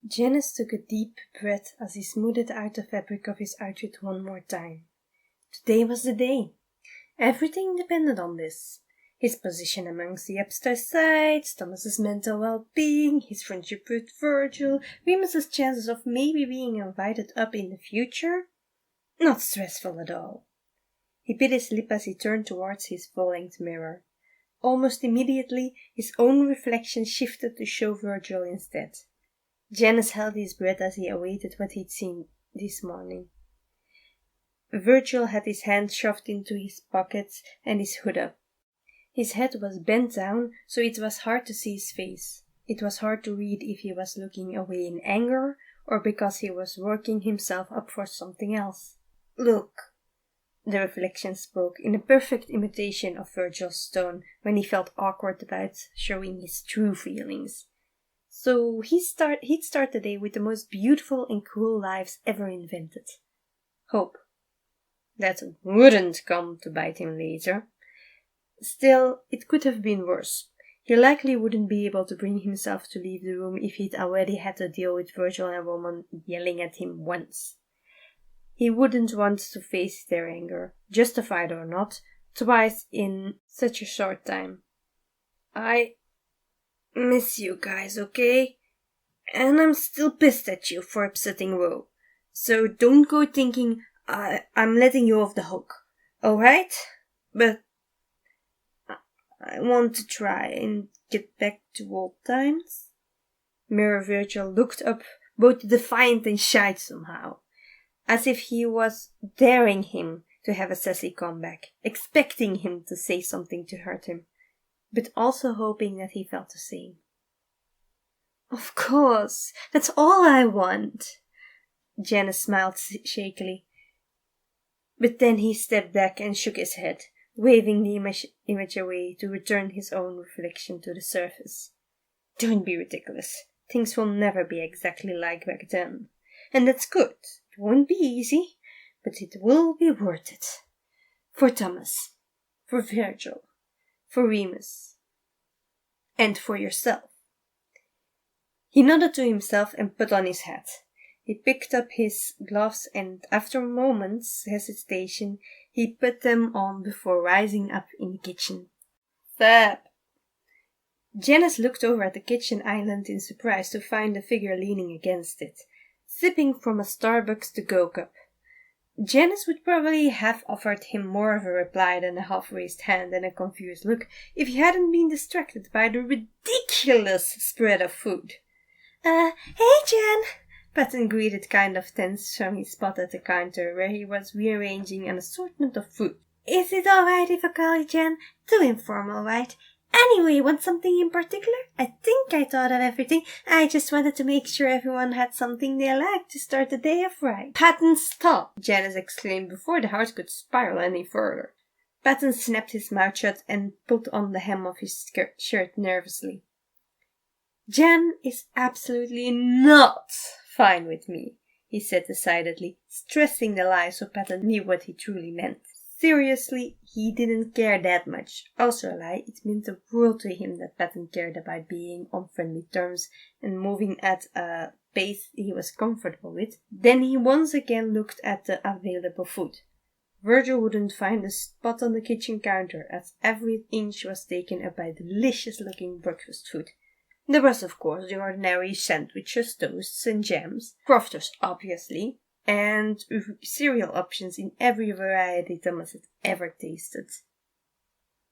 Janice took a deep breath as he smoothed out the fabric of his outfit one more time. Today was the day. Everything depended on this. His position amongst the upstairs sides, Thomas's mental well-being, his friendship with Virgil, Remus's chances of maybe being invited up in the future. Not stressful at all. He bit his lip as he turned towards his full-length mirror. Almost immediately, his own reflection shifted to show Virgil instead. Janice held his breath as he awaited what he'd seen this morning. Virgil had his hand shoved into his pockets and his hood up. His head was bent down, so it was hard to see his face. It was hard to read if he was looking away in anger or because he was working himself up for something else. "Look," the reflection spoke, in a perfect imitation of Virgil's tone when he felt awkward about showing his true feelings. So he'd start the day with the most beautiful and cool lives ever invented. Hope. That wouldn't come to bite him later. Still, it could have been worse. He likely wouldn't be able to bring himself to leave the room if he'd already had to deal with Virgil and Roman yelling at him once. He wouldn't want to face their anger, justified or not, twice in such a short time. "I miss you guys, okay? And I'm still pissed at you for upsetting Ro. So don't go thinking I'm letting you off the hook, alright? But I want to try and get back to old times." Mirror Virgil looked up, both defiant and shy somehow, as if he was daring him to have a sassy comeback, expecting him to say something to hurt him, but also hoping that he felt the same. "Of course, that's all I want." Janice smiled shakily. But then he stepped back and shook his head, waving the image away to return his own reflection to the surface. "Don't be ridiculous. Things will never be exactly like back then. And that's good. It won't be easy, but it will be worth it. For Thomas, for Virgil, for Remus, and for yourself." He nodded to himself and put on his hat. He picked up his gloves and, after a moment's hesitation, he put them on before rising up in the kitchen. "Fab!" Janice looked over at the kitchen island in surprise to find a figure leaning against it, sipping from a Starbucks to-go cup. Janice would probably have offered him more of a reply than a half-raised hand and a confused look if he hadn't been distracted by the ridiculous spread of food. Hey, Jan!" Patton greeted kind of tense from his spot at the counter where he was rearranging an assortment of food. "Is it alright if I call you Jan? Too informal, right? Anyway, want something in particular? I think I thought of everything. I just wanted to make sure everyone had something they liked to start the day off right." "Patton, stop!" Janice exclaimed before the heart could spiral any further. Patton snapped his mouth shut and pulled on the hem of his shirt nervously. "Jan is absolutely not fine with me," he said decidedly, stressing the lie so Patton knew what he truly meant. Seriously, he didn't care that much. Also a lie, it meant the world to him that Patton cared about being on friendly terms and moving at a pace he was comfortable with. Then he once again looked at the available food. Virgil wouldn't find a spot on the kitchen counter, as every inch was taken up by delicious-looking breakfast food. There was, of course, the ordinary sandwiches, toasts, and jams, crofters, obviously, and cereal options in every variety Thomas had ever tasted.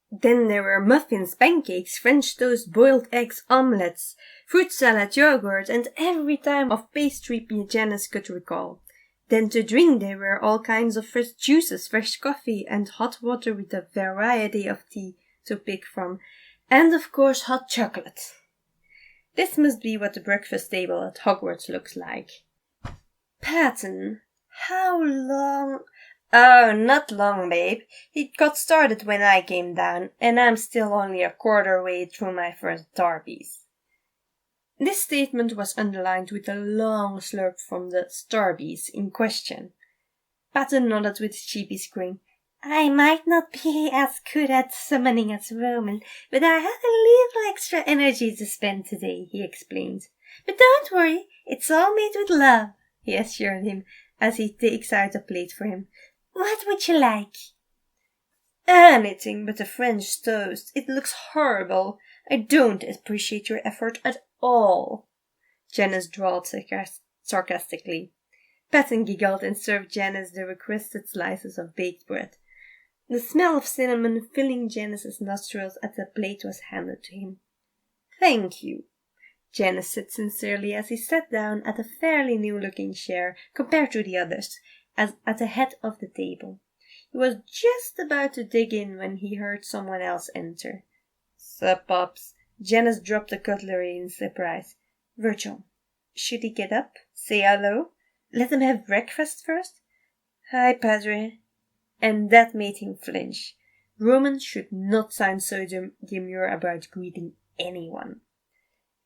Then there were muffins, pancakes, French toast, boiled eggs, omelets, fruit salad, yogurt, and every type of pastry Janice could recall. Then to drink there were all kinds of fresh juices, fresh coffee, and hot water with a variety of tea to pick from, and of course hot chocolate. This must be what the breakfast table at Hogwarts looks like. "Patton, how long—" "Oh, not long, babe. It got started when I came down, and I'm still only a quarter way through my first Darbies." This statement was underlined with a long slurp from the Starbies in question. Patton nodded with a cheeky grin. "I might not be as good at summoning as Roman, but I had a little extra energy to spend today," he explained. But don't worry, it's all made with love, he assured him as he takes out a plate for him. What would you like? Anything but a French toast. It looks horrible. I don't appreciate your effort at all. Janice drawled sarcastically. Patton giggled and served Janice the requested slices of baked bread. The smell of cinnamon filling Janice's nostrils as the plate was handed to him. Thank you, Janice said sincerely as he sat down at a fairly new-looking chair compared to the others, at the head of the table. He was just about to dig in when he heard someone else enter. Sup, Pops? Janice dropped the cutlery in surprise. Virgil, should he get up? Say hello? Let him have breakfast first? Hi, Padre. And that made him flinch. Roman should not sound so demure about greeting anyone.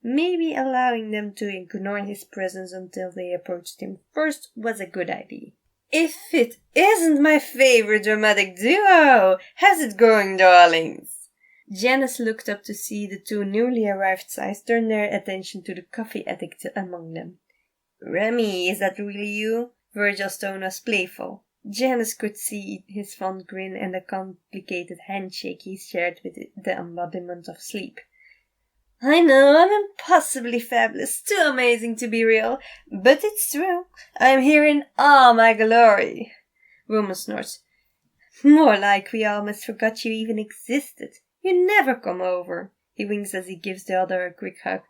Maybe allowing them to ignore his presence until they approached him first was a good idea. If it isn't my favorite dramatic duo! How's it going, darlings? Janice looked up to see the two newly arrived sides turn their attention to the coffee addict among them. Remy, is that really you? Virgil's tone was playful. Janice could see his fond grin and the complicated handshake he shared with the embodiment of sleep. I know, I'm impossibly fabulous, too amazing to be real, but it's true. I'm here in all my glory. Roman snorts. More like we almost forgot you even existed. You never come over. He winks as he gives the other a quick hug.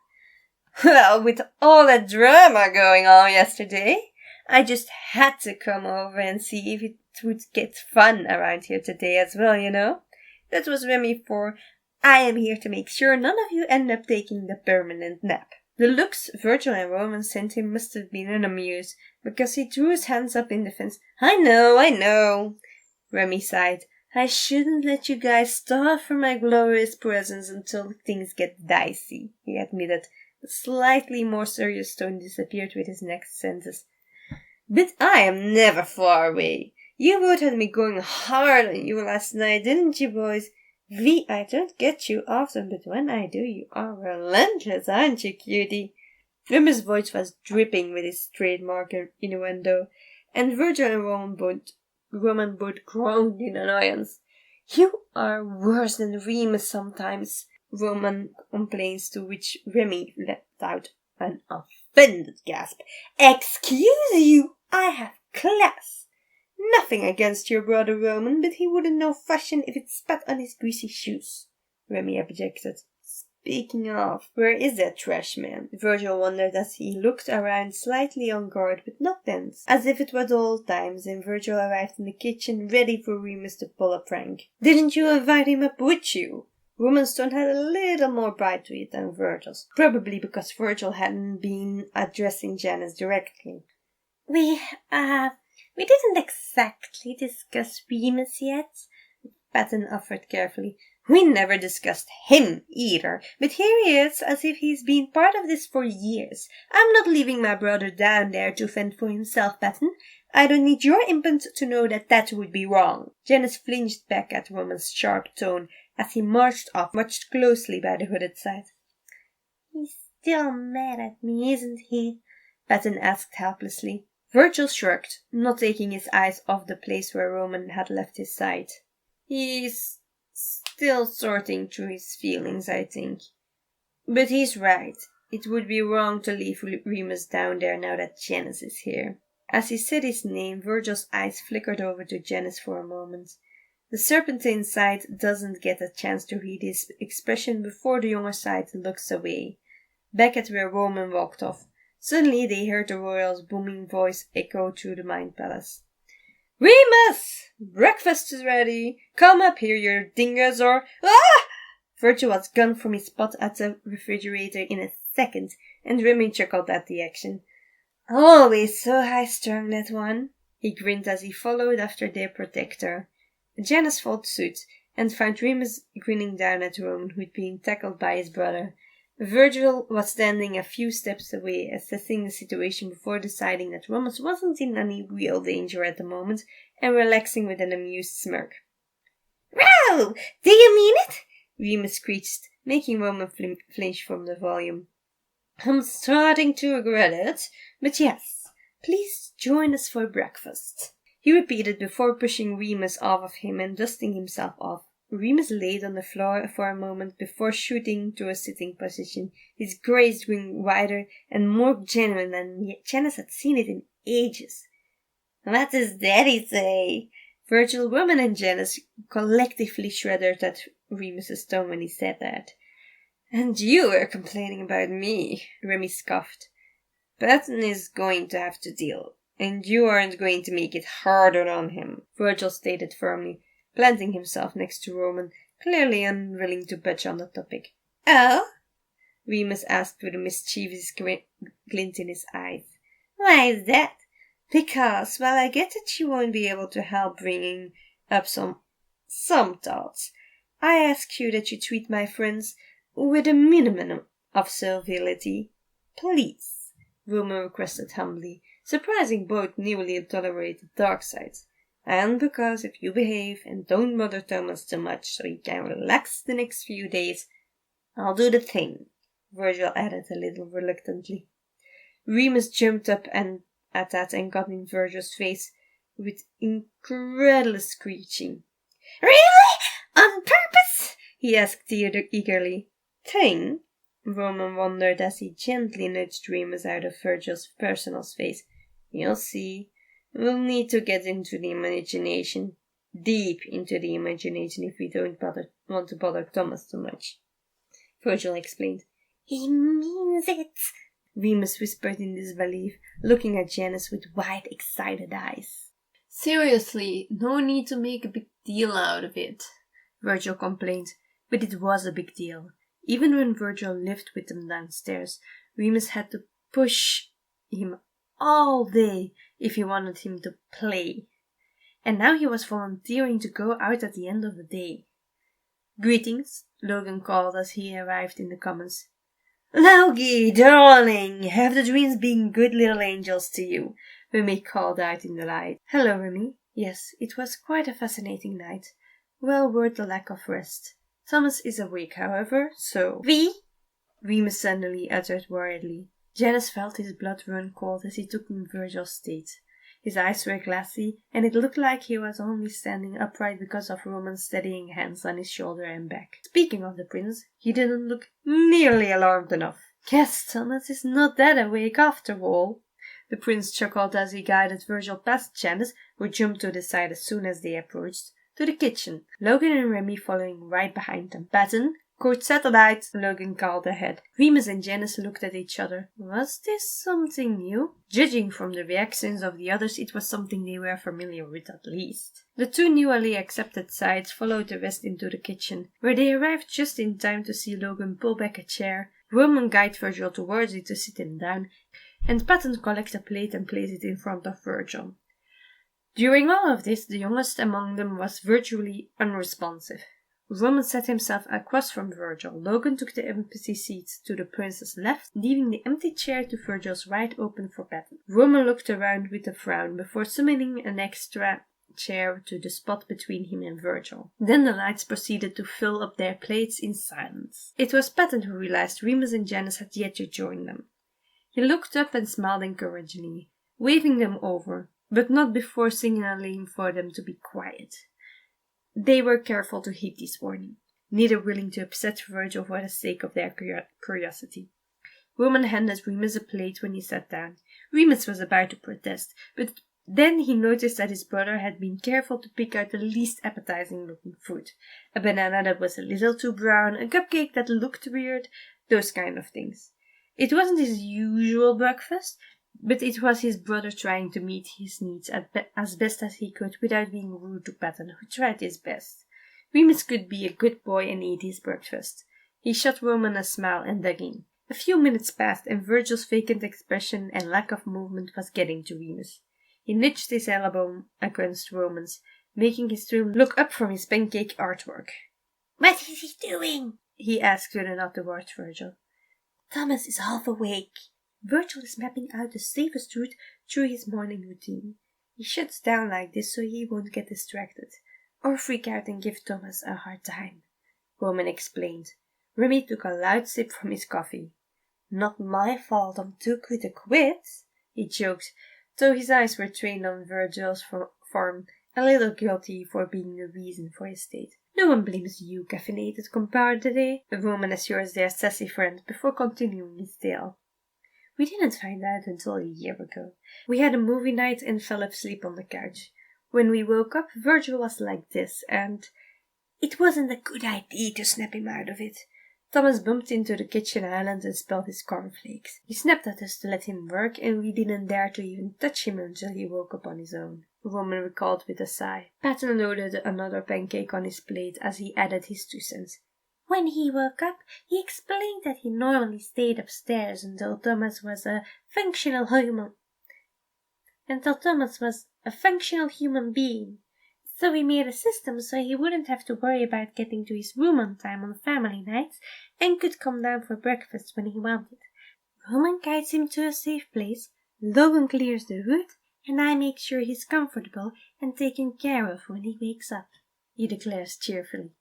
Well, with all that drama going on yesterday, I just had to come over and see if it would get fun around here today as well, you know. That was Remy for I am here to make sure none of you end up taking the permanent nap. The looks Virgil and Roman sent him must have been unamused, because he threw his hands up in defense. I know. Remy sighed. I shouldn't let you guys starve for my glorious presence until things get dicey, he admitted. The slightly more serious tone disappeared with his next sentence. But I am never far away. You both had me going hard on you last night, didn't you, boys? I don't get you often, but when I do, you are relentless, aren't you, cutie? Remy's voice was dripping with his trademark innuendo, and Virgil and Roman both groaned in annoyance. You are worse than Remus sometimes, Roman complains, to which Remy let out an offended gasp. Excuse you, I have class. Nothing against your brother Roman, but he wouldn't know fashion if it spat on his greasy shoes, Remy objected. Speaking of, where is that trash man? Virgil wondered as he looked around, slightly on guard but not tense, as if it was old times, and Virgil arrived in the kitchen ready for Remus to pull a prank. Didn't you invite him up with you? Roman's tone had a little more bite to it than Virgil's, probably because Virgil hadn't been addressing Janice directly. We didn't exactly discuss Remus yet, Patton offered carefully. We never discussed him either, but here he is as if he's been part of this for years. I'm not leaving my brother down there to fend for himself, Patton. I don't need your input to know that would be wrong. Janice flinched back at Roman's sharp tone as he marched off, watched closely by the hooded side. He's still mad at me, isn't he? Patton asked helplessly. Virgil shrugged, not taking his eyes off the place where Roman had left his side. He's still sorting through his feelings, I think. But he's right. It would be wrong to leave Remus down there now that Janice is here. As he said his name, Virgil's eyes flickered over to Janice for a moment. The serpentine side doesn't get a chance to read his expression before the younger side looks away, back at where Roman walked off. Suddenly they heard the royal's booming voice echo through the mind palace. Remus! Breakfast is ready! Come up here, you dingus, or— Ah! Virgil was gone from his spot at the refrigerator in a second, and Remy chuckled at the action. Always so high-strung, that one. He grinned as he followed after their protector. Janice followed suit, and found Remus grinning down at Roman, who'd been tackled by his brother. Virgil was standing a few steps away, assessing the situation before deciding that Roman wasn't in any real danger at the moment, and relaxing with an amused smirk. Row! Do you mean it? Remus screeched, making Roman flinch from the volume. I'm starting to regret it, but yes, please join us for breakfast, he repeated before pushing Remus off of him and dusting himself off. Remus laid on the floor for a moment before shooting to a sitting position, his grace growing wider and more genuine than Janice had seen it in ages. What does Daddy say? Virgil, Roman, and Janice collectively shredded at Remus's tone when he said that. And you were complaining about me, Remy scoffed. Patton is going to have to deal, and you aren't going to make it harder on him, Virgil stated firmly, planting himself next to Roman, clearly unwilling to budge on the topic. Oh? Remus asked with a mischievous glint in his eyes. Why is that? Because, while I get that you won't be able to help bringing up some thoughts, I ask you that you treat my friends with a minimum of civility. Please, Roman requested humbly, surprising both newly tolerated dark sides. And because if you behave and don't bother Thomas too much so he can relax the next few days, I'll do the thing, Virgil added a little reluctantly. Remus jumped up at that and got in Virgil's face with incredulous screeching. Really? On purpose? He asked eagerly. Thing? Roman wondered as he gently nudged Remus out of Virgil's personal space. You'll see. We'll need to get into the imagination. Deep into the imagination if we don't want to bother Thomas too much. Virgil explained. He means it, Remus whispered in disbelief, looking at Janice with wide, excited eyes. Seriously, no need to make a big deal out of it, Virgil complained, but it was a big deal. Even when Virgil lived with them downstairs, Remus had to push him all day if he wanted him to play. And now he was volunteering to go out at the end of the day. Greetings, Logan called as he arrived in the commons. Logie, darling, have the dreams been good little angels to you? Remy called out in delight. Hello, Remy. Yes, it was quite a fascinating night. Well worth the lack of rest. Thomas is awake, however, so... Remus suddenly uttered worriedly. Janice felt his blood run cold as he took in Virgil's state. His eyes were glassy, and it looked like he was only standing upright because of Roman's steadying hands on his shoulder and back. Speaking of the prince, he didn't look nearly alarmed enough. Guess Thomas is not that awake after all. The prince chuckled as he guided Virgil past Janice, who jumped to the side as soon as they approached, to the kitchen, Logan and Remy following right behind them. Patton, Court Satellite, Logan called ahead. Remus and Janice looked at each other. Was this something new? Judging from the reactions of the others, it was something they were familiar with at least. The two newly accepted sides followed the rest into the kitchen, where they arrived just in time to see Logan pull back a chair, Roman guide Virgil towards it to sit him down, and Patton collect a plate and place it in front of Virgil. During all of this, the youngest among them was virtually unresponsive. Roman sat himself across from Virgil. Logan took the empty seat to the prince's left, leaving the empty chair to Virgil's right open for Patton. Roman looked around with a frown before summoning an extra chair to the spot between him and Virgil. Then the lights proceeded to fill up their plates in silence. It was Patton who realized Remus and Janice had yet to join them. He looked up and smiled encouragingly, waving them over, but not before signaling for them to be quiet. They were careful to heed this warning, neither willing to upset Virgil for the sake of their curiosity. Roman handed Remus a plate when he sat down. Remus was about to protest, but then he noticed that his brother had been careful to pick out the least appetizing-looking food. A banana that was a little too brown, a cupcake that looked weird, those kind of things. It wasn't his usual breakfast, but it was his brother trying to meet his needs as best as he could without being rude to Patton, who tried his best. Remus could be a good boy and eat his breakfast. He shot Roman a smile and dug in. A few minutes passed, and Virgil's vacant expression and lack of movement was getting to Remus. He nudged his elbow against Roman's, making his twin look up from his pancake artwork. "What is he doing?" he asked with a nod towards Virgil. "Thomas is half awake. Virgil is mapping out the safest route through his morning routine. He shuts down like this so he won't get distracted, or freak out and give Thomas a hard time," Roman explained. Remy took a loud sip from his coffee. Not my fault I'm too good to quit, he joked, though his eyes were trained on Virgil's form, a little guilty for being the reason for his state. No one blames you, caffeinated compadre, the woman assures their sassy friend before continuing his tale. We didn't find out until a year ago. We had a movie night and fell asleep on the couch. When we woke up, Virgil was like this, and it wasn't a good idea to snap him out of it. Thomas bumped into the kitchen island and spilled his cornflakes. He snapped at us to let him work, and we didn't dare to even touch him until he woke up on his own. The woman recalled with a sigh. Patton loaded another pancake on his plate as he added his 2 cents. When he woke up, he explained that he normally stayed upstairs until Thomas was a functional human being. So we made a system so he wouldn't have to worry about getting to his room on time on family nights and could come down for breakfast when he wanted. Roman guides him to a safe place, Logan clears the wood, and I make sure he's comfortable and taken care of when he wakes up, he declares cheerfully.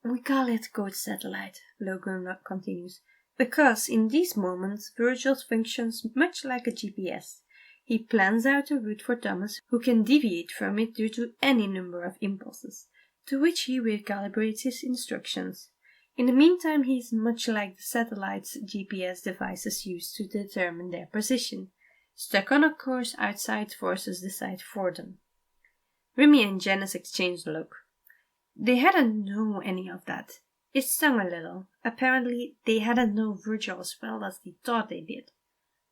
We call it code satellite, Logan continues, because in these moments Virgil functions much like a GPS. He plans out a route for Thomas, who can deviate from it due to any number of impulses, to which he recalibrates his instructions. In the meantime, he is much like the satellite's GPS devices used to determine their position. Stuck on a course, outside forces decide for them. Remy and Janice exchanged a look. They hadn't known any of that. It stung a little. Apparently, they hadn't known Virgil as well as they thought they did.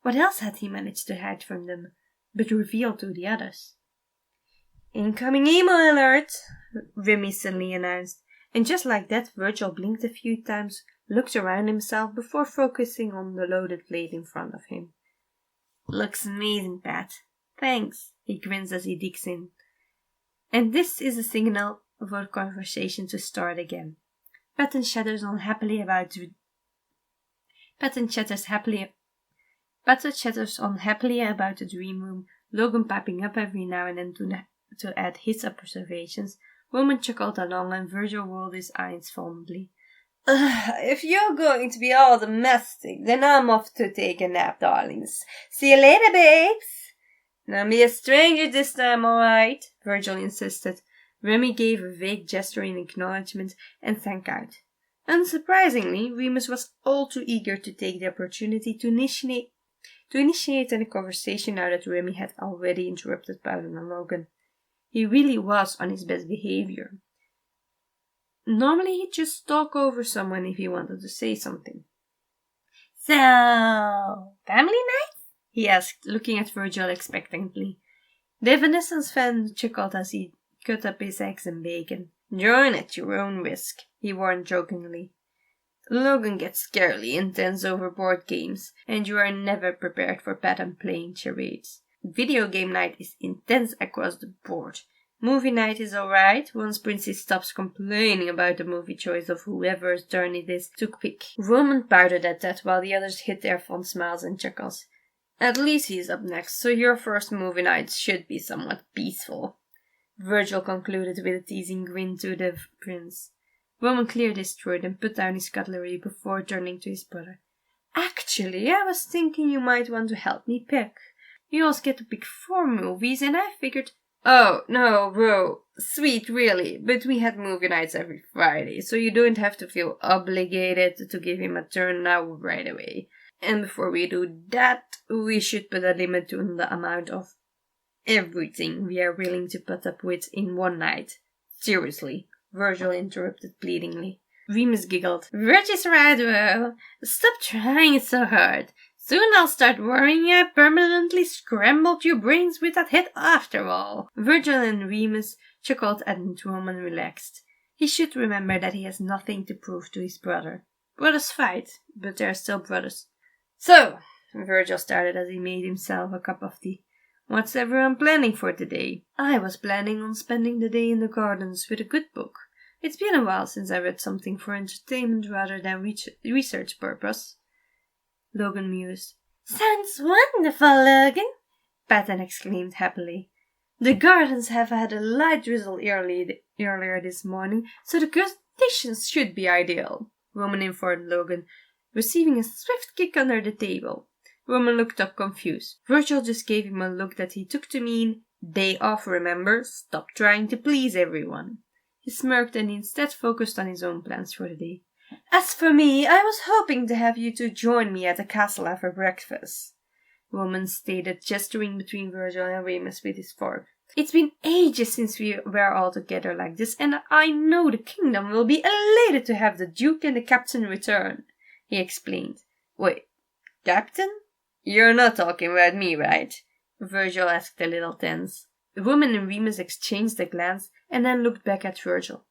What else had he managed to hide from them, but reveal to the others? Incoming email alert, Remy suddenly announced, and just like that Virgil blinked a few times, looked around himself before focusing on the loaded plate in front of him. Looks amazing, Pat. Thanks, he grins as he digs in. And this is a signal for the conversation to start again. Patton chatters unhappily about the dream room, Logan piping up every now and then to add his observations. Roman chuckled along and Virgil rolled his eyes fondly. If you're going to be all domestic, then I'm off to take a nap, darlings. See you later, babes. Don't be a stranger this time, all right? Virgil insisted. Remy gave a vague gesture in acknowledgement and sank out. Unsurprisingly, Remus was all too eager to take the opportunity to initiate a conversation now that Remy had already interrupted Paulin and Logan. He really was on his best behavior. Normally he'd just talk over someone if he wanted to say something. So, family night? He asked, looking at Virgil expectantly. The Evanescence fan chuckled as he cut up his eggs and bacon. Join at your own risk, he warned jokingly. Logan gets scarily intense over board games, and you are never prepared for Patton playing charades. Video game night is intense across the board. Movie night is alright, once Princey stops complaining about the movie choice of whoever's turn it is to pick. Roman pouted at that while the others hid their fond smiles and chuckles. At least he's up next, so your first movie night should be somewhat peaceful. Virgil concluded with a teasing grin to the prince. Roman cleared his throat and put down his cutlery before turning to his brother. Actually, I was thinking you might want to help me pick. You all get to pick 4 movies, and I figured... Oh, no, bro. Sweet, really. But we had movie nights every Friday, so you don't have to feel obligated to give him a turn now right away. And before we do that, we should put a limit on the amount of everything we are willing to put up with in one night. Seriously, Virgil interrupted pleadingly. Remus giggled. Virgil's right, bro. Stop trying so hard. Soon I'll start worrying I permanently scrambled your brains with that hit after all. Virgil and Remus chuckled and Roman relaxed. He should remember that he has nothing to prove to his brother. Brothers fight, but they're still brothers. So, Virgil started as he made himself a cup of tea. What's everyone planning for today? I was planning on spending the day in the gardens with a good book. It's been a while since I read something for entertainment rather than research purpose. Logan mused. Sounds wonderful, Logan, Patton exclaimed happily. The gardens have had a light drizzle earlier this morning, so the conditions should be ideal, Roman informed Logan. receiving a swift kick under the table. Roman looked up confused. Virgil just gave him a look that he took to mean, "Day off, remember? Stop trying to please everyone." He smirked and instead focused on his own plans for the day. "As for me, I was hoping to have you two join me at the castle after breakfast," Roman stated, gesturing between Virgil and Remus with his fork. "It's been ages since we were all together like this, and I know the kingdom will be elated to have the Duke and the Captain return," he explained. "Wait, Captain? You're not talking about me, right?" Virgil asked a little tense. Roman and Remus exchanged a glance and then looked back at Virgil.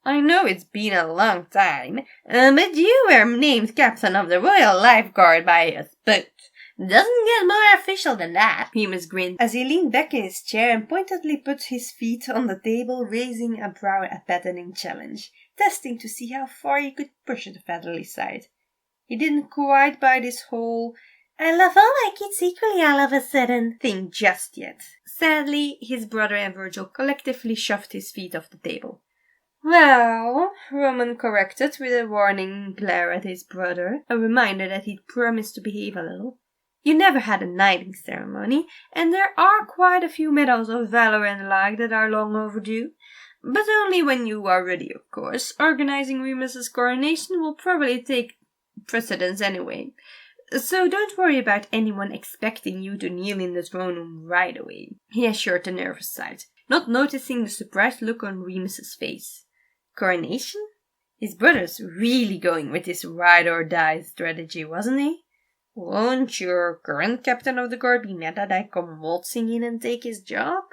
"I know it's been a long time, but you were named Captain of the Royal Lifeguard by a boat. Doesn't get more official than that." Remus grinned as he leaned back in his chair and pointedly put his feet on the table, raising a brow at paddling challenge, testing to see how far he could push the feathery side. He didn't quite buy this whole "I love all my kids equally all of a sudden" thing just yet. Sadly, his brother and Virgil collectively shoved his feet off the table. "Well," Roman corrected with a warning glare at his brother, a reminder that he'd promised to behave a little. "You never had a knighting ceremony, and there are quite a few medals of valor and the like that are long overdue. But only when you are ready, of course. Organizing Remus's coronation will probably take precedence anyway. So don't worry about anyone expecting you to kneel in the throne room right away," he assured the nervous side, not noticing the surprised look on Remus's face. Coronation? His brother's really going with his ride-or-die strategy, wasn't he? "Won't your current captain of the guard be mad that I come waltzing in and take his job?"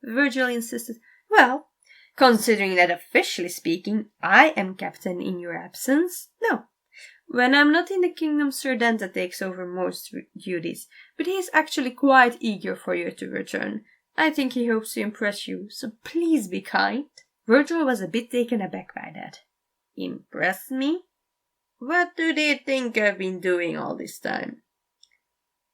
Virgil insisted. "Well, considering that officially speaking, I am captain in your absence, no. When I'm not in the kingdom, Sir Dante takes over most duties, but he is actually quite eager for you to return. I think he hopes to impress you, so please be kind." Virgil was a bit taken aback by that. "Impress me? What do they think I've been doing all this time?"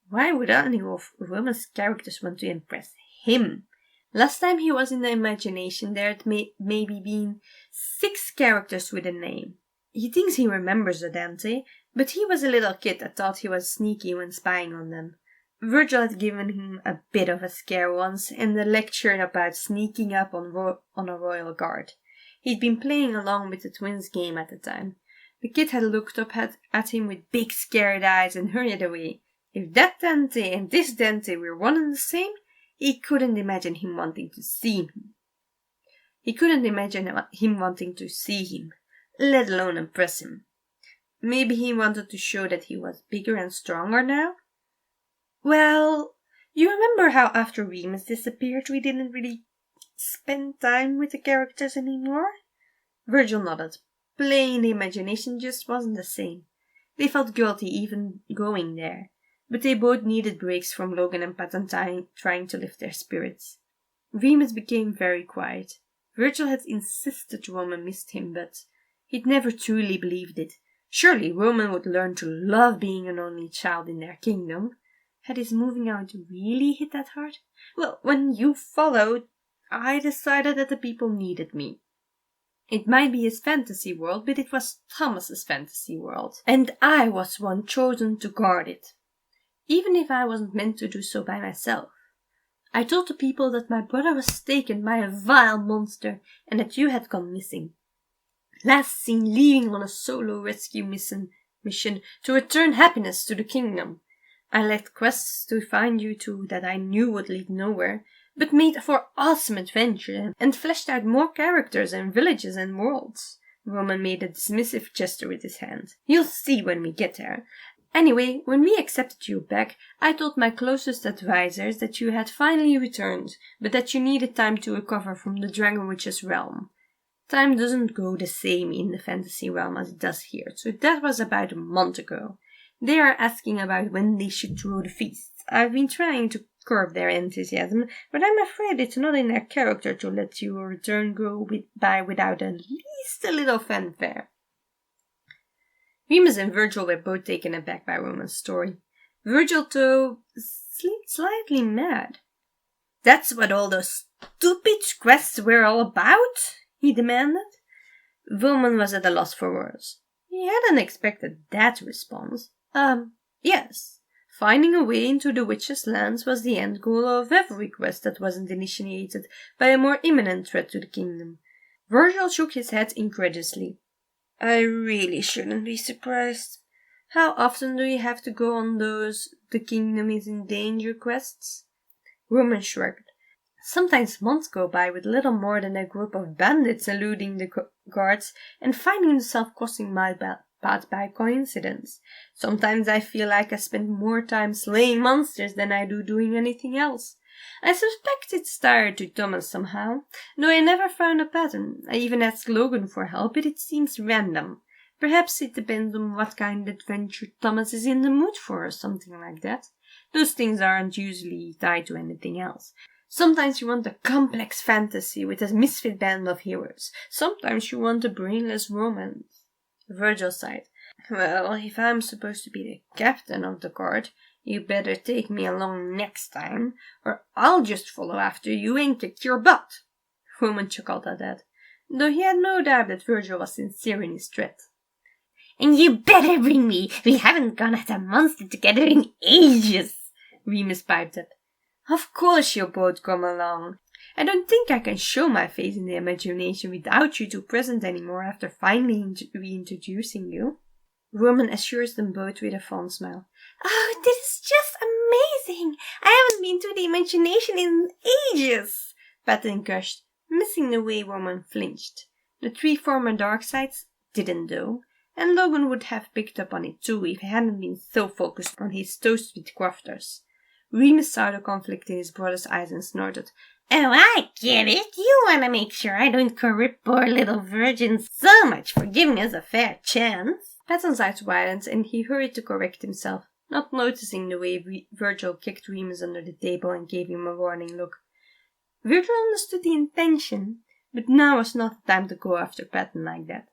Why would any of Roman's characters want to impress him? Last time he was in the imagination, there had maybe been 6 characters with a name. He thinks he remembers the Dante, but he was a little kid that thought he was sneaky when spying on them. Virgil had given him a bit of a scare once in the lecture about sneaking up on a royal guard. He'd been playing along with the twins' game at the time. The kid had looked up at him with big scared eyes and hurried away. If that Dante and this Dante were one and the same, he couldn't imagine him wanting to see him. Let alone impress him. Maybe he wanted to show that he was bigger and stronger now? "Well, you remember how after Remus disappeared we didn't really spend time with the characters anymore?" Virgil nodded. Playing in the imagination just wasn't the same. They felt guilty even going there, but they both needed breaks from Logan and Patton trying to lift their spirits. Remus became very quiet. Virgil had insisted Roman missed him, but he'd never truly believed it. Surely Roman would learn to love being an only child in their kingdom. Had his moving out really hit that hard? Well, when you followed, I decided that the people needed me. It might be his fantasy world, but it was Thomas's fantasy world, and I was one chosen to guard it, even if I wasn't meant to do so by myself. I told the people that my brother was taken by a vile monster and that you had gone missing. Last seen leaving on a solo rescue mission to return happiness to the kingdom. I led quests to find you two that I knew would lead nowhere, but made for awesome adventure and fleshed out more characters and villages and worlds. Roman made a dismissive gesture with his hand. "You'll see when we get there. Anyway, when we accepted you back, I told my closest advisors that you had finally returned, but that you needed time to recover from the Dragon Witch's realm. Time doesn't go the same in the fantasy realm as it does here, so that was about a month ago. They are asking about when they should throw the feast. I've been trying to curb their enthusiasm, but I'm afraid it's not in their character to let your return go by without at least a little fanfare." Remus and Virgil were both taken aback by Roman's story. Virgil, though, seemed slightly mad. "That's what all those stupid quests were all about?" he demanded. Roman was at a loss for words. He hadn't expected that response. Yes. Finding a way into the witch's lands was the end goal of every quest that wasn't initiated by a more imminent threat to the kingdom. Virgil shook his head incredulously. I really shouldn't be surprised. How often do you have to go on those the kingdom is in danger quests? Roman shrugged. Sometimes months go by with little more than a group of bandits eluding the guards and finding themselves crossing my path by coincidence. Sometimes I feel like I spend more time slaying monsters than I do doing anything else. I suspect it's tired to Thomas somehow, though I never found a pattern. I even asked Logan for help, but it seems random. Perhaps it depends on what kind of adventure Thomas is in the mood for or something like that. Those things aren't usually tied to anything else. Sometimes you want a complex fantasy with a misfit band of heroes. Sometimes you want a brainless romance. Virgil sighed. Well, if I'm supposed to be the captain of the guard, you better take me along next time, or I'll just follow after you and kick your butt. Roman chuckled at that, though he had no doubt that Virgil was sincere in his threat. And you better bring me. We haven't gone at a monster together in ages, Remus piped up. Of course you'll both come along. I don't think I can show my face in the imagination without you two present anymore after finally reintroducing you. Roman assures them both with a fond smile. Oh, this is just amazing! I haven't been to the imagination in ages, Patton gushed, missing the way Roman flinched. The 3 former Darksides didn't though, and Logan would have picked up on it too if he hadn't been so focused on his toast with crofters. Remus saw the conflict in his brother's eyes and snorted. Oh, I get it. You want to make sure I don't corrupt poor little virgins. So much for giving us a fair chance. Patton's eyes widened and he hurried to correct himself, not noticing the way Virgil kicked Remus under the table and gave him a warning look. Virgil understood the intention, but now was not the time to go after Patton like that.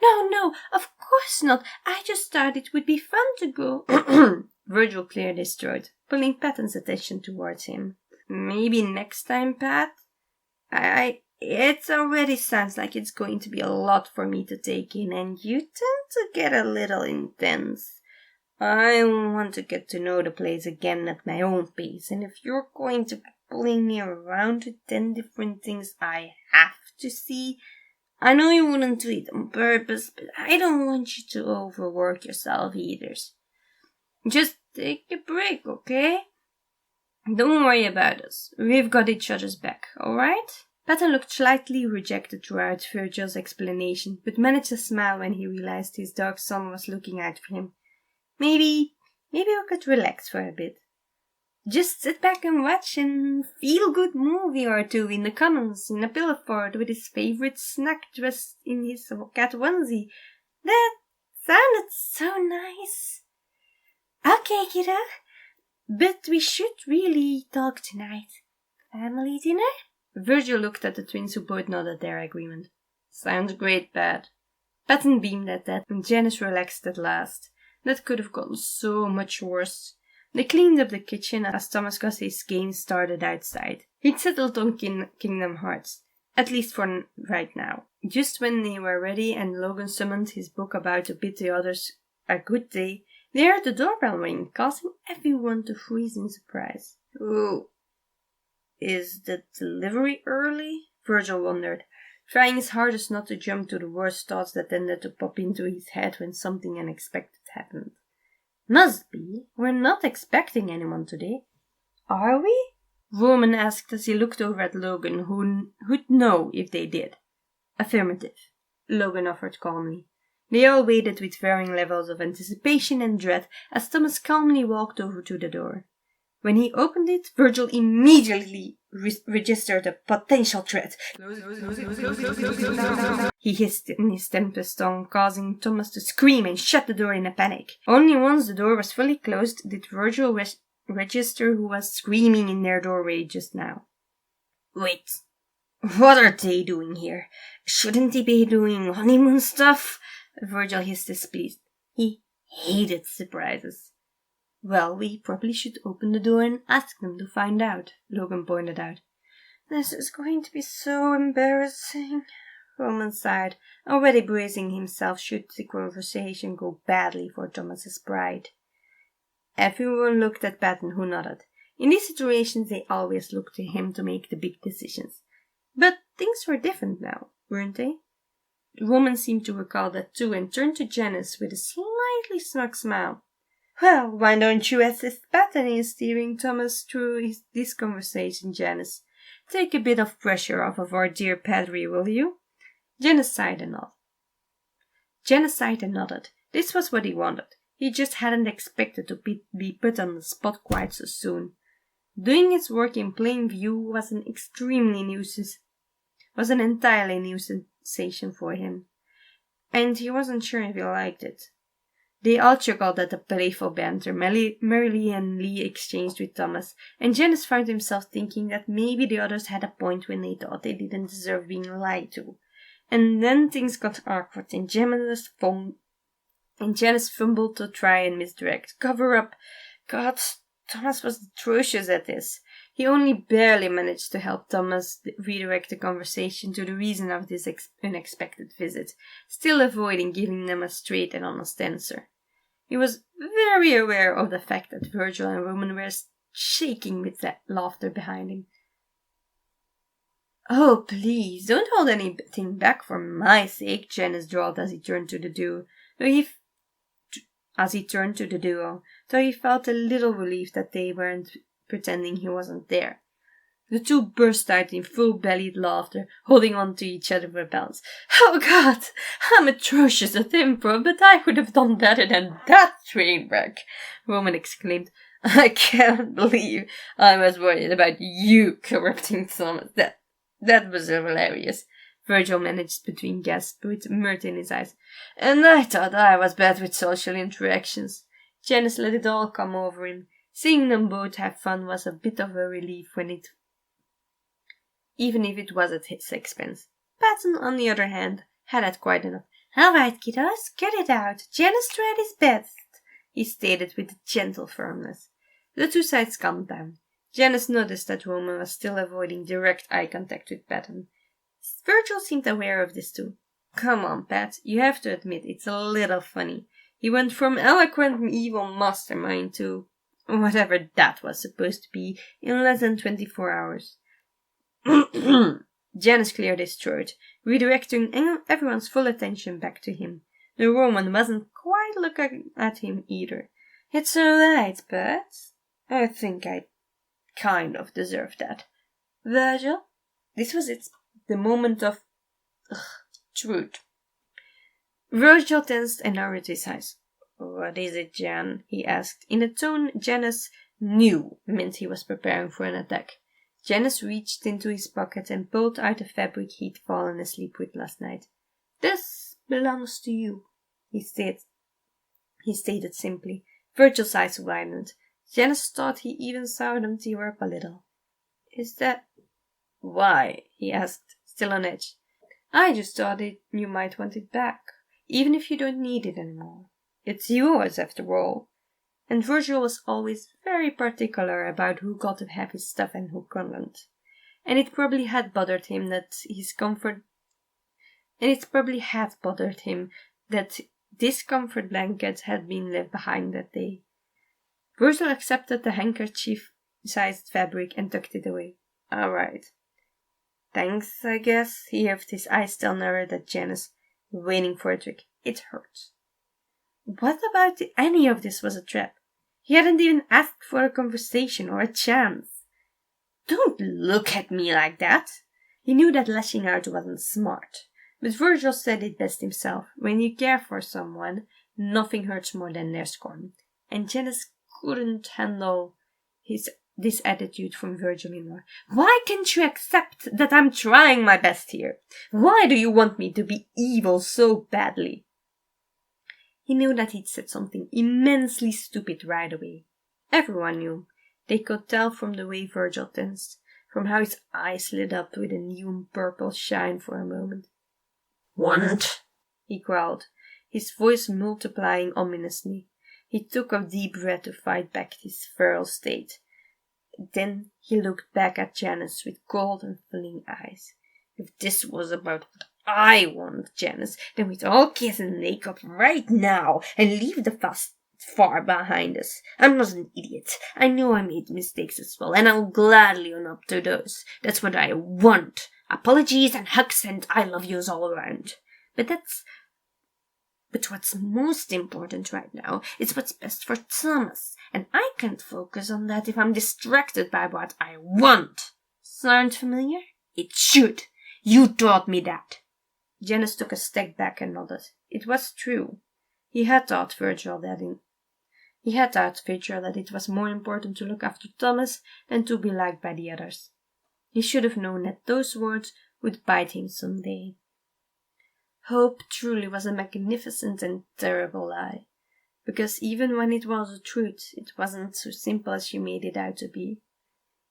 No, of course not. I just thought it would be fun to go. Virgil cleared his throat, pulling Patton's attention towards him. Maybe next time, Pat? It already sounds like it's going to be a lot for me to take in, and you tend to get a little intense. I want to get to know the place again at my own pace, and if you're going to be pulling me around to 10 different things I have to see, I know you wouldn't do it on purpose, but I don't want you to overwork yourself either. Just take a break, okay? Don't worry about us. We've got each other's back, alright? Patton looked slightly rejected throughout Virgil's explanation, but managed to smile when he realized his dark son was looking out for him. Maybe we could relax for a bit. Just sit back and watch a feel-good movie or two in the commons in a pillow fort with his favorite snack dressed in his cat onesie. That sounded so nice. Okay, kiddo. But we should really talk tonight. Family dinner? Virgil looked at the twins who both nodded their agreement. Sounds great, Pat. Patton beamed at that, and Janice relaxed at last. That could have gotten so much worse. They cleaned up the kitchen as Thomas got his game started outside. He'd settled on Kingdom Hearts, at least for right now. Just when they were ready and Logan summoned his book about to bid the others a good day, they heard the doorbell ring, causing everyone to freeze in surprise. Oh, is the delivery early? Virgil wondered, trying his hardest not to jump to the worst thoughts that tended to pop into his head when something unexpected happened. Must be. We're not expecting anyone today. Are we? Roman asked as he looked over at Logan, who'd know if they did. Affirmative, Logan offered calmly. They all waited with varying levels of anticipation and dread as Thomas calmly walked over to the door. When he opened it, Virgil immediately registered a potential threat. He hissed in his tempest tongue, causing Thomas to scream and shut the door in a panic. Only once the door was fully closed did Virgil register who was screaming in their doorway just now. Wait, what are they doing here? Shouldn't they be doing honeymoon stuff? Virgil hissed displeased. He hated surprises. Well, we probably should open the door and ask them to find out, Logan pointed out. This is going to be so embarrassing. Roman sighed, already bracing himself should the conversation go badly for Thomas's bride. Everyone looked at Patton, who nodded. In these situations they always looked to him to make the big decisions. But things were different now, weren't they? Roman seemed to recall that too and turned to Janice with a slightly smug smile. Well, why don't you assist Patton in steering Thomas through this conversation, Janice? Take a bit of pressure off of our dear Padre, will you? Janice sighed and nodded. This was what he wanted. He just hadn't expected to be put on the spot quite so soon. Doing his work in plain view was an entirely new sensation for him, and he wasn't sure if he liked it. They all chuckled at the playful banter Merrily and Lee exchanged with Thomas, and Janice found himself thinking that maybe the others had a point when they thought they didn't deserve being lied to. And then things got awkward, and Janice fumbled to try and misdirect, cover up. God, Thomas was atrocious at this. He only barely managed to help Thomas redirect the conversation to the reason of this unexpected visit, still avoiding giving them a straight and honest answer. He was very aware of the fact that Virgil and Roman were shaking with that laughter behind him. Oh, please, don't hold anything back for my sake, Janice drawled as he turned to the duo, though he felt a little relief that they weren't pretending he wasn't there. The two burst out in full-bellied laughter, holding on to each other for balance. Oh, God, I'm atrocious at improv, but I would have done better than that train wreck, Roman exclaimed. I can't believe I was worried about you corrupting Thomas. That was hilarious, Virgil managed between gasps with mirth in his eyes. And I thought I was bad with social interactions. Janice let it all come over him. Seeing them both have fun was a bit of a relief even if it was at his expense. Patton, on the other hand, had had quite enough. All right, kiddos, get it out. Janice tried his best, he stated with gentle firmness. The two sides calmed down. Janice noticed that Roman was still avoiding direct eye contact with Patton. Virgil seemed aware of this too. Come on, Pat, you have to admit it's a little funny. He went from eloquent evil mastermind to whatever that was supposed to be in less than 24 hours. Janice cleared his throat, redirecting everyone's full attention back to him. The Roman wasn't quite looking at him either. It's alright, but I think I kind of deserve that. Virgil? This was the moment of truth. Virgil tensed and narrowed his eyes. What is it, Jan? He asked, in a tone Janice knew meant he was preparing for an attack. Janice reached into his pocket and pulled out the fabric he'd fallen asleep with last night. This belongs to you, he stated simply. Virgil's eyes widened. Janice thought he even saw them tear up a little. Is that why? He asked, still on edge. I just thought you might want it back, even if you don't need it anymore. It's yours, after all. And Virgil was always very particular about who got to have his stuff and who couldn't. And it probably had bothered him that this comfort blanket had been left behind that day. Virgil accepted the handkerchief-sized fabric and tucked it away. All right. Thanks, I guess. He heaved his eyes still narrowed at Janice, waiting for a trick. It hurts. What about any of this was a trap? He hadn't even asked for a conversation or a chance. Don't look at me like that. He knew that lashing out wasn't smart, but Virgil said it best himself. When you care for someone, nothing hurts more than their scorn. And Janice couldn't handle this attitude from Virgil anymore. Why can't you accept that I'm trying my best here? Why do you want me to be evil so badly? He knew that he'd said something immensely stupid right away. Everyone knew. They could tell from the way Virgil tensed, from how his eyes lit up with a neon purple shine for a moment. Want? He growled, his voice multiplying ominously. He took a deep breath to fight back his feral state. Then he looked back at Janice with cold and filling eyes. If this was about what I want, Janice. Then we'd all kiss and make up right now and leave the past far behind us. I'm not an idiot. I know I made mistakes as well, and I'll gladly own up to those. That's what I want. Apologies and hugs and I love yous all around. But what's most important right now is what's best for Thomas, and I can't focus on that if I'm distracted by what I want. Sound familiar? It should. You taught me that. Janice took a step back and nodded. It was true. He had taught Virgil that it was more important to look after Thomas than to be liked by the others. He should have known that those words would bite him someday. Hope truly was a magnificent and terrible lie, because even when it was the truth, it wasn't so simple as she made it out to be.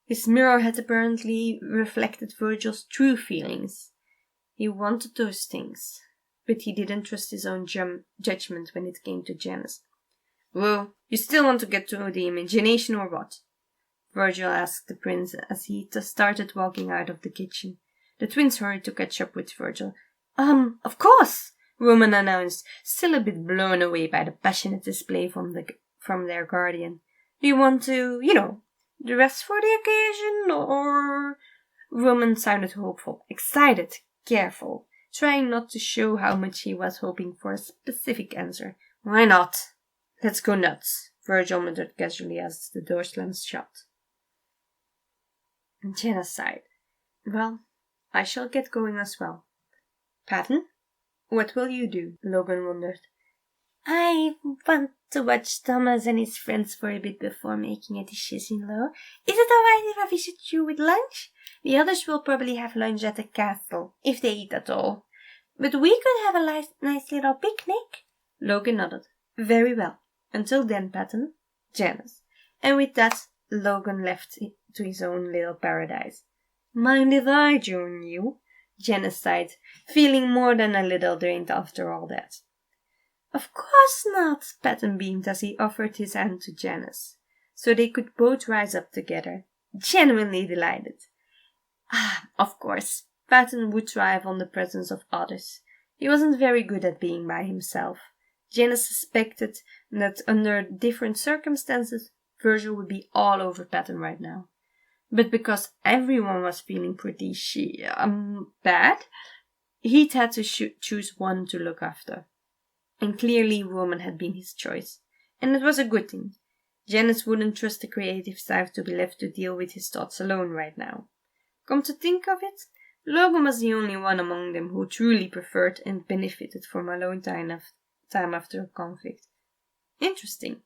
His mirror had apparently reflected Virgil's true feelings. He wanted those things, but he didn't trust his own judgment when it came to Janice. Well, you still want to get to the imagination or what? Virgil asked the prince as he started walking out of the kitchen. The twins hurried to catch up with Virgil. Of course, Roman announced, still a bit blown away by the passionate display from their guardian. Do you want to, dress for the occasion, or... Roman sounded hopeful, excited, careful, trying not to show how much he was hoping for a specific answer. Why not? Let's go nuts, Virgil muttered casually as the door slammed shut. And Jenna sighed. Well, I shall get going as well. Patton, what will you do? Logan wondered. I want to watch Thomas and his friends for a bit before making a decision-lo. Is it alright if I visit you with lunch? The others will probably have lunch at the castle, if they eat at all. But we could have a nice little picnic. Logan nodded. Very well. Until then, Patton. Janice. And with that, Logan left to his own little paradise. Mind if I join you? Janice sighed, feeling more than a little drained after all that. Of course not, Patton beamed as he offered his hand to Janice, so they could both rise up together, genuinely delighted. Of course, Patton would thrive on the presence of others. He wasn't very good at being by himself. Janice suspected that under different circumstances, Virgil would be all over Patton right now. But because everyone was feeling pretty bad, he'd had to choose one to look after. And clearly Roman had been his choice. And it was a good thing. Janice wouldn't trust the creative side to be left to deal with his thoughts alone right now. Come to think of it, Logan was the only one among them who truly preferred and benefited from alone time after a conflict. Interesting.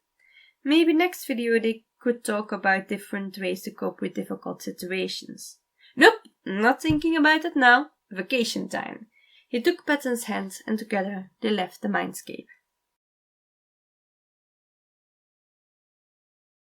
Maybe next video they could talk about different ways to cope with difficult situations. Nope, not thinking about it now. Vacation time. He took Patton's hand and together they left the mindscape.